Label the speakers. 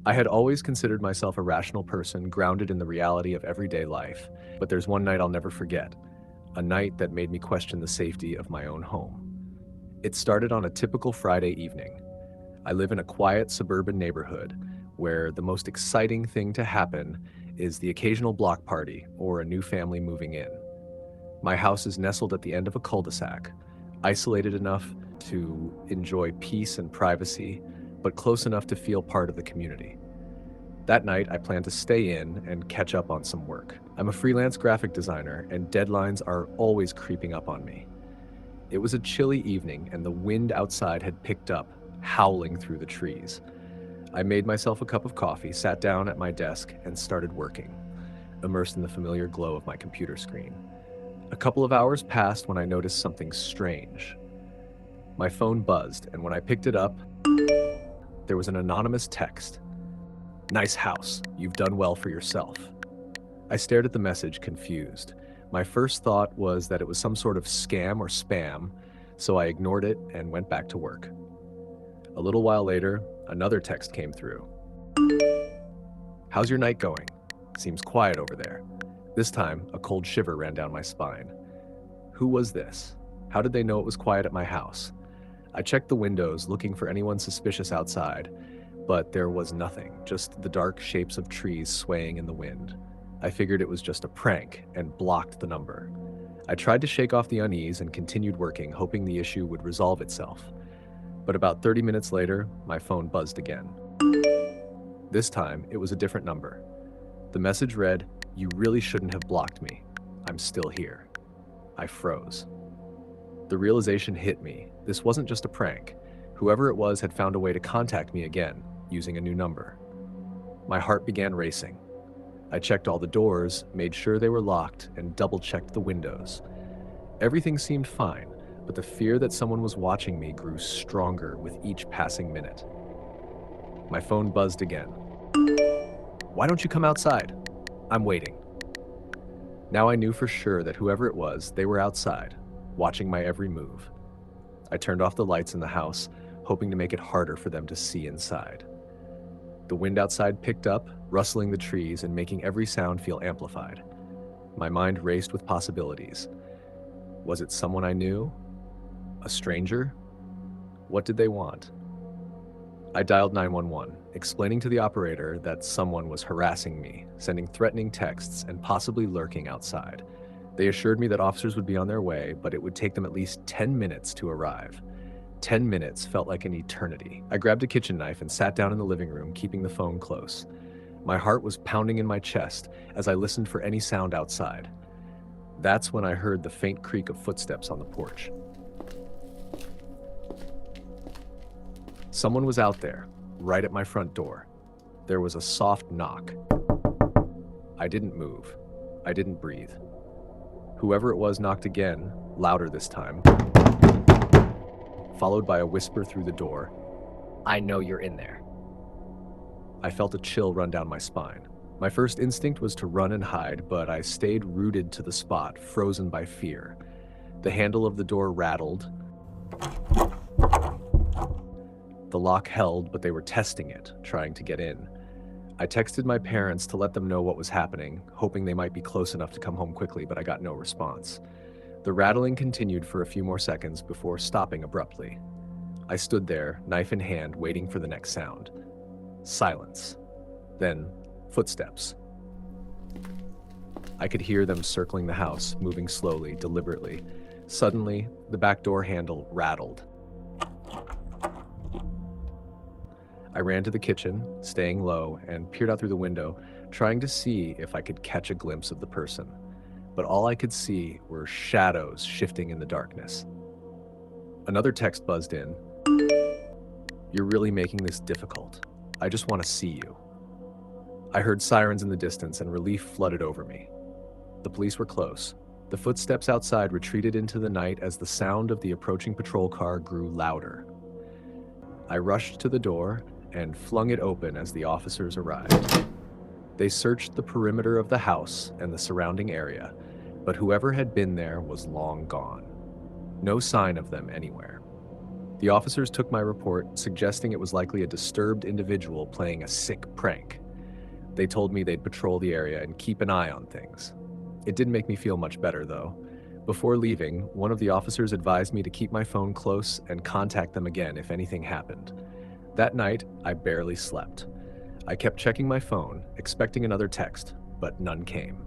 Speaker 1: I had always considered myself a rational person grounded in the reality of everyday life, but there's one night I'll never forget, a night that made me question the safety of my own home. It started on a typical Friday evening. I live in a quiet suburban neighborhood where the most exciting thing to happen is the occasional block party or a new family moving in. My house is nestled at the end of a cul-de-sac, isolated enough to enjoy peace and privacy, but close enough to feel part of the community. That night, I plan to stay in and catch up on some work. I'm a freelance graphic designer, and deadlines are always creeping up on me. It was a chilly evening, and the wind outside had picked up, howling through the trees. I made myself a cup of coffee, sat down at my desk, and started working, immersed in the familiar glow of my computer screen. A couple of hours passed when I noticed something strange. My phone buzzed, and when I picked it up, there was an anonymous text. "Nice house. You've done well for yourself." I stared at the message, confused. My first thought was that it was some sort of scam or spam, so I ignored it and went back to work. A little while later, another text came through. "How's your night going? Seems quiet over there." This time, a cold shiver ran down my spine. Who was this? How did they know it was quiet at my house? I checked the windows, looking for anyone suspicious outside, but there was nothing, just the dark shapes of trees swaying in the wind. I figured it was just a prank and blocked the number. I tried to shake off the unease and continued working, hoping the issue would resolve itself. But about 30 minutes later, my phone buzzed again. This time, it was a different number. The message read, "You really shouldn't have blocked me. I'm still here." I froze. The realization hit me. This wasn't just a prank. Whoever it was had found a way to contact me again, using a new number. My heart began racing. I checked all the doors, made sure they were locked, and double-checked the windows. Everything seemed fine, but the fear that someone was watching me grew stronger with each passing minute. My phone buzzed again. "Why don't you come outside? I'm waiting." Now I knew for sure that whoever it was, they were outside, watching my every move. I turned off the lights in the house, hoping to make it harder for them to see inside. The wind outside picked up, rustling the trees and making every sound feel amplified. My mind raced with possibilities. Was it someone I knew? A stranger? What did they want? I dialed 911, explaining to the operator that someone was harassing me, sending threatening texts, and possibly lurking outside. They assured me that officers would be on their way, but it would take them at least 10 minutes to arrive. 10 minutes felt like an eternity. I grabbed a kitchen knife and sat down in the living room, keeping the phone close. My heart was pounding in my chest as I listened for any sound outside. That's when I heard the faint creak of footsteps on the porch. Someone was out there, right at my front door. There was a soft knock. I didn't move. I didn't breathe. Whoever it was knocked again, louder this time, followed by a whisper through the door, "I know you're in there." I felt a chill run down my spine. My first instinct was to run and hide, but I stayed rooted to the spot, frozen by fear. The handle of the door rattled. The lock held, but they were testing it, trying to get in. I texted my parents to let them know what was happening, hoping they might be close enough to come home quickly, but I got no response. The rattling continued for a few more seconds before stopping abruptly. I stood there, knife in hand, waiting for the next sound. Silence. Then, footsteps. I could hear them circling the house, moving slowly, deliberately. Suddenly, the back door handle rattled. I ran to the kitchen, staying low, and peered out through the window, trying to see if I could catch a glimpse of the person. But all I could see were shadows shifting in the darkness. Another text buzzed in. "You're really making this difficult. I just want to see you." I heard sirens in the distance and relief flooded over me. The police were close. The footsteps outside retreated into the night as the sound of the approaching patrol car grew louder. I rushed to the door and flung it open as the officers arrived. They searched the perimeter of the house and the surrounding area, but whoever had been there was long gone. No sign of them anywhere. The officers took my report, suggesting it was likely a disturbed individual playing a sick prank. They told me they'd patrol the area and keep an eye on things. It didn't make me feel much better, though. Before leaving, one of the officers advised me to keep my phone close and contact them again if anything happened. That night, I barely slept. I kept checking my phone, expecting another text, but none came.